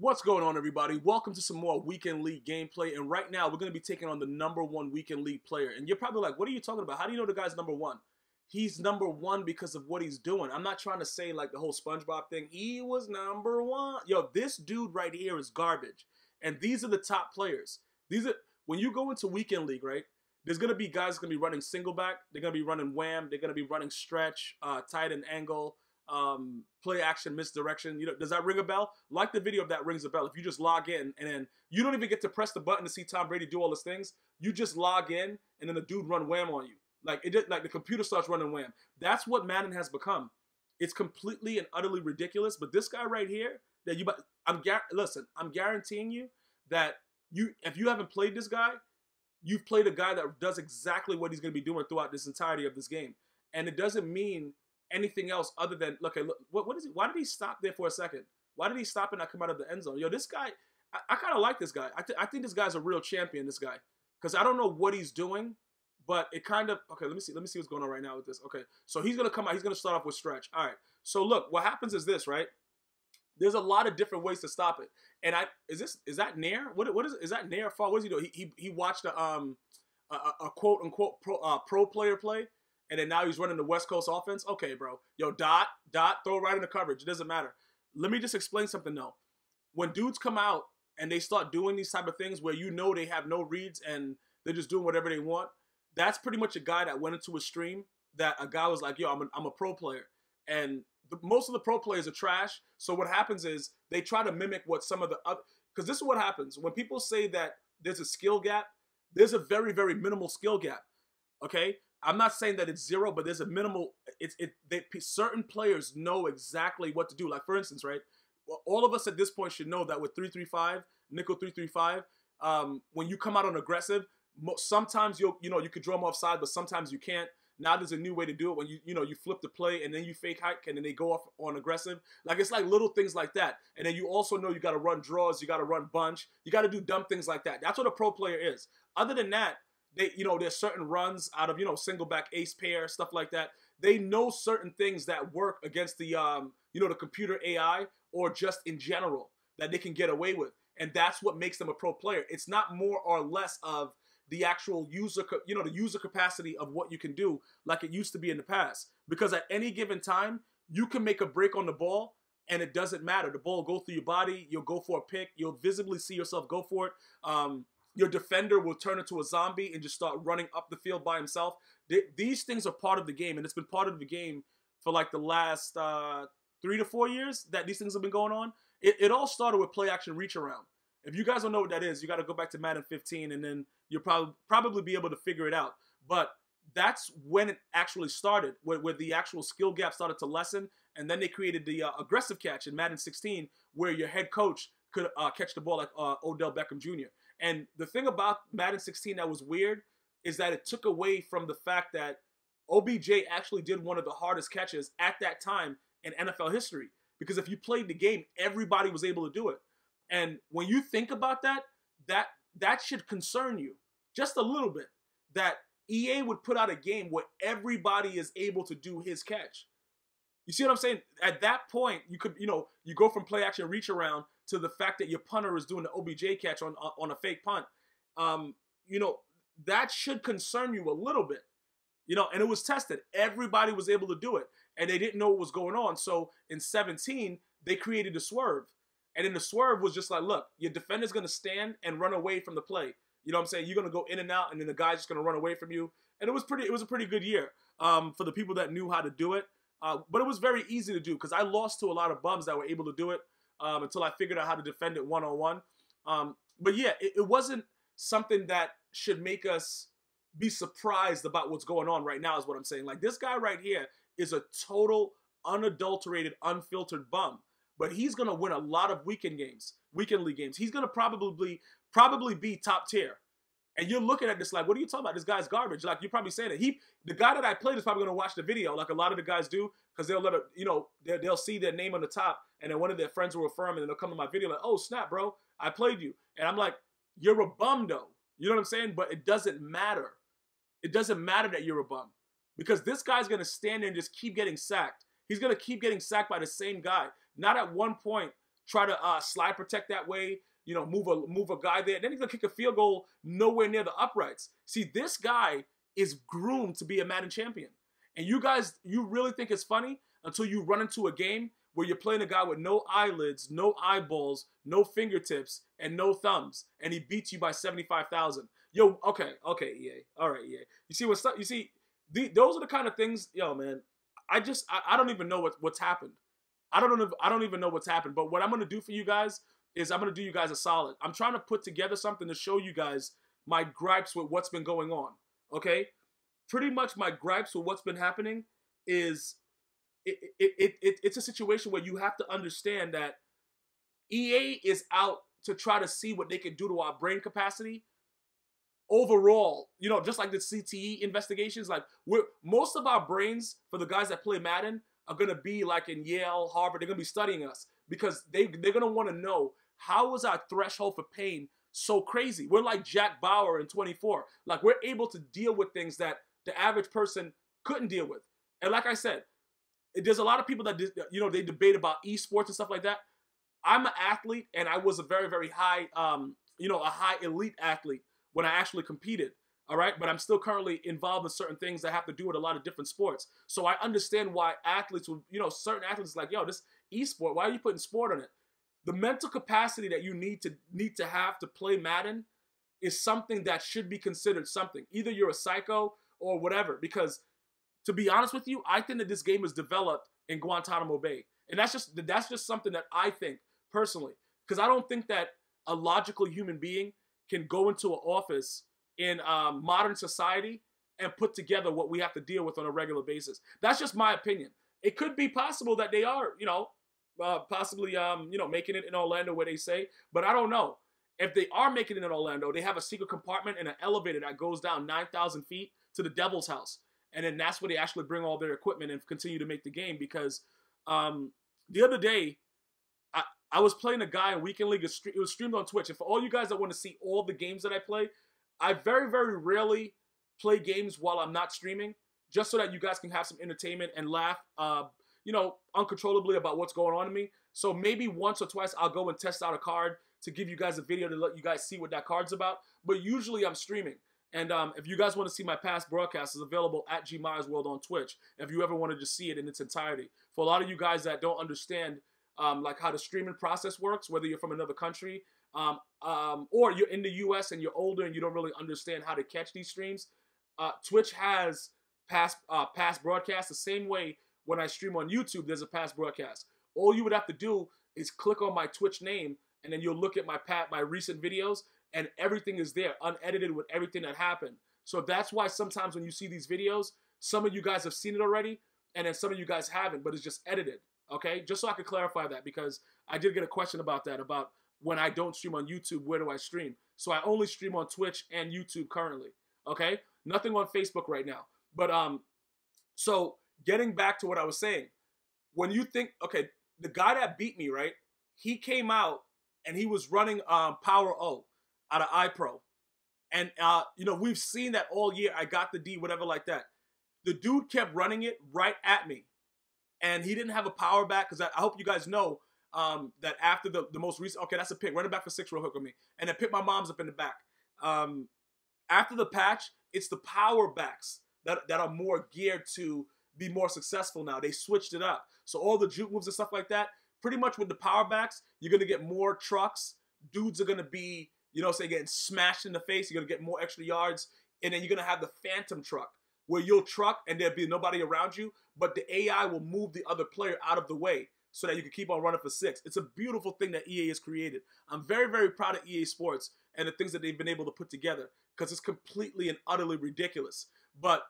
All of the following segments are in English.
What's going on, everybody? Welcome to some more Weekend League gameplay. And right now, we're going to be taking on the #1 Weekend League player. And you're probably like, what are you talking about? How do you know the guy's #1? He's #1 because of what he's doing. I'm not trying to say like the whole SpongeBob thing. He was #1. Yo, this dude right here is garbage. And these are the top players. When you go into Weekend League, right? There's going to be guys going to be running single back. They're going to be running wham. They're going to be running stretch, tight end angle, play action, misdirection. You know, does that ring a bell? Like the video of that rings a bell. If you just log in and then you don't even get to press the button to see Tom Brady do all his things. You just log in and then the dude run wham on you. Like the computer starts running wham. That's what Madden has become. It's completely and utterly ridiculous. But this guy right here, I'm guaranteeing you that if you haven't played this guy, you've played a guy that does exactly what he's going to be doing throughout this entirety of this game. And it doesn't mean anything else other than, look, what is it? Why did he stop there for a second? Why did he stop and not come out of the end zone? Yo, this guy, I kind of like this guy. I think this guy's a real champion, this guy. Because I don't know what he's doing, but it kind of, okay, let me see what's going on right now with this. Okay, so he's going to come out, he's going to start off with stretch. All right, so look, what happens is this, right? There's a lot of different ways to stop it. And is that Nair? What is that Nair for? What does he do? He watched a quote unquote pro player play, and then now he's running the West Coast offense. Okay, bro. Yo, dot, throw it right in the coverage. It doesn't matter. Let me just explain something though. When dudes come out and they start doing these type of things where you know they have no reads and they're just doing whatever they want, that's pretty much a guy that went into a stream that a guy was like, yo, I'm a pro player. And most of the pro players are trash. So what happens is they try to mimic what some of the other, because this is what happens. When people say that there's a skill gap, there's a very, very minimal skill gap. Okay? I'm not saying that it's zero, but there's a minimal, certain players know exactly what to do. Like, for instance, right? Well, all of us at this point should know that with 3-3-5, nickel 3-3-5, when you come out on aggressive, sometimes you could draw them offside, but sometimes you can't. Now there's a new way to do it when you flip the play and then you fake hike and then they go off on aggressive. Like, it's like little things like that. And then you also know you got to run draws, you got to run bunch, you got to do dumb things like that. That's what a pro player is. Other than that, there's certain runs out of, single back ace pair, stuff like that. They know certain things that work against the, the computer AI or just in general that they can get away with. And that's what makes them a pro player. It's not more or less of the actual user, the user capacity of what you can do like it used to be in the past. Because at any given time, you can make a break on the ball and it doesn't matter. The ball will go through your body. You'll go for a pick. You'll visibly see yourself go for it. Your defender will turn into a zombie and just start running up the field by himself. These things are part of the game, and it's been part of the game for like the last 3 to 4 years that these things have been going on. It all started with play action reach around. If you guys don't know what that is, you got to go back to Madden 15 and then you'll probably be able to figure it out. But that's when it actually started, where the actual skill gap started to lessen. And then they created the aggressive catch in Madden 16 where your head coach could catch the ball like Odell Beckham Jr. And the thing about Madden 16 that was weird is that it took away from the fact that OBJ actually did one of the hardest catches at that time in NFL history. Because if you played the game, everybody was able to do it. And when you think about that should concern you just a little bit, that EA would put out a game where everybody is able to do his catch. You see what I'm saying? At that point, you could, you go from play action reach around to the fact that your punter is doing the OBJ catch on a fake punt. That should concern you a little bit. And it was tested. Everybody was able to do it. And they didn't know what was going on. So in 17, they created a swerve. And then the swerve was just like, look, your defender's going to stand and run away from the play. You know what I'm saying? You're going to go in and out, and then the guy's just going to run away from you. And it was a pretty good year for the people that knew how to do it. But it was very easy to do because I lost to a lot of bums that were able to do it until I figured out how to defend it one-on-one. But yeah, it wasn't something that should make us be surprised about what's going on right now is what I'm saying. Like, this guy right here is a total, unadulterated, unfiltered bum. But he's going to win a lot of weekend league games. He's going to probably be top tier. And you're looking at this like, what are you talking about? This guy's garbage. Like, you're probably saying that. The guy that I played is probably going to watch the video like a lot of the guys do because they'll let it, they'll see their name on the top and then one of their friends will affirm and then they'll come to my video like, oh, snap, bro, I played you. And I'm like, you're a bum, though. You know what I'm saying? But it doesn't matter. It doesn't matter that you're a bum because this guy's going to stand there and just keep getting sacked. He's going to keep getting sacked by the same guy. Not at one point try to slide protect that way, you know, move a guy there. Then he's gonna kick a field goal nowhere near the uprights. See, this guy is groomed to be a Madden champion. And you guys, you really think it's funny until you run into a game where you're playing a guy with no eyelids, no eyeballs, no fingertips, and no thumbs, and he beats you by 75,000. Yo, okay, EA, all right, EA. You see what's up? You see, those are the kind of things, yo, man. I don't even know what's happened. I don't even know what's happened. But what I'm gonna do for you guys is I'm gonna do you guys a solid. I'm trying to put together something to show you guys my gripes with what's been going on. Okay, pretty much my gripes with what's been happening is it's a situation where you have to understand that EA is out to try to see what they can do to our brain capacity overall. You know, just like the CTE investigations, like most of our brains for the guys that play Madden are gonna be like in Yale, Harvard. They're gonna be studying us because they're gonna want to know how is our threshold for pain so crazy. We're like Jack Bauer in 24. Like we're able to deal with things that the average person couldn't deal with. And like I said, there's a lot of people that, you know, they debate about esports and stuff like that. I'm an athlete, and I was a very, very high, you know, a high elite athlete when I actually competed. All right, but I'm still currently involved in certain things that have to do with a lot of different sports. So I understand why athletes would, you know, certain athletes like, yo, this esport, why are you putting sport on it? The mental capacity that you need to have to play Madden is something that should be considered something. Either you're a psycho or whatever, because to be honest with you, I think that this game is developed in Guantanamo Bay. And that's just something that I think personally, because I don't think that a logical human being can go into an office in modern society and put together what we have to deal with on a regular basis. That's just my opinion. It could be possible that they are, you know, possibly, you know, making it in Orlando where they say, but I don't know. If they are making it in Orlando, they have a secret compartment and an elevator that goes down 9,000 feet to the Devil's House. And then that's where they actually bring all their equipment and continue to make the game. Because the other day, I was playing a guy in Weekend League. It was streamed on Twitch. And for all you guys that want to see all the games that I play, I very, very rarely play games while I'm not streaming, just so that you guys can have some entertainment and laugh, you know, uncontrollably about what's going on to me. So maybe once or twice I'll go and test out a card to give you guys a video to let you guys see what that card's about. But usually I'm streaming. And if you guys want to see my past broadcasts, it's available at GmiasWorld on Twitch. If you ever wanted to see it in its entirety. For a lot of you guys that don't understand like how the streaming process works, whether you're from another country or you're in the US and you're older and you don't really understand how to catch these streams, Twitch has past broadcasts the same way when I stream on YouTube, there's a past broadcast. All you would have to do is click on my Twitch name and then you'll look at my recent videos and everything is there, unedited with everything that happened. So that's why sometimes when you see these videos, some of you guys have seen it already and then some of you guys haven't, but it's just edited. Okay, just so I could clarify that, because I did get a question about that, about when I don't stream on YouTube, where do I stream? So I only stream on Twitch and YouTube currently, okay? Nothing on Facebook right now. But so getting back to what I was saying, when you think, okay, the guy that beat me, right, he came out and he was running Power O out of iPro. And, you know, we've seen that all year. I got the D, whatever like that. The dude kept running it right at me. And he didn't have a power back, because I hope you guys know that after the most recent, okay, that's a pick, running back for 6 real hook with me, and then pick my mom's up in the back. After the patch, it's the power backs that are more geared to be more successful now. They switched it up. So all the juke moves and stuff like that, pretty much with the power backs, you're going to get more trucks. Dudes are going to be, you know, say getting smashed in the face. You're going to get more extra yards. And then you're going to have the phantom truck, where you'll truck and there'll be nobody around you, but the AI will move the other player out of the way so that you can keep on running for 6. It's a beautiful thing that EA has created. I'm very, very proud of EA Sports and the things that they've been able to put together, because it's completely and utterly ridiculous. But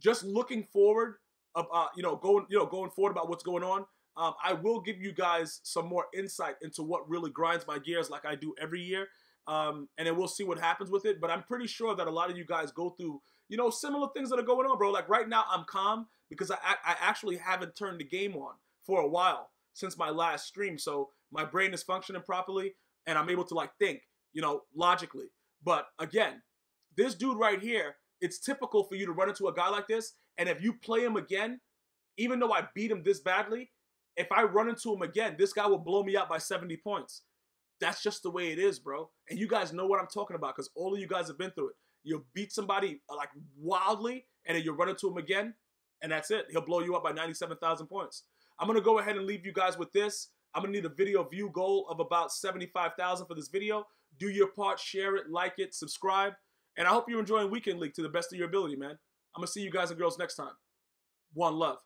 just looking forward, going forward about what's going on, I will give you guys some more insight into what really grinds my gears, like I do every year, and then we'll see what happens with it. But I'm pretty sure that a lot of you guys go through, you know, similar things that are going on, bro. Like right now, I'm calm because I actually haven't turned the game on for a while since my last stream. So my brain is functioning properly and I'm able to like think, you know, logically. But again, this dude right here, it's typical for you to run into a guy like this. And if you play him again, even though I beat him this badly, If I run into him again, this guy will blow me out by 70 points. That's just the way it is, bro. And you guys know what I'm talking about because all of you guys have been through it. You'll beat somebody like wildly, and then you run into him again, and that's it. He'll blow you up by 97,000 points. I'm going to go ahead and leave you guys with this. I'm going to need a video view goal of about 75,000 for this video. Do your part, share it, like it, subscribe. And I hope you're enjoying Weekend League to the best of your ability, man. I'm going to see you guys and girls next time. One love.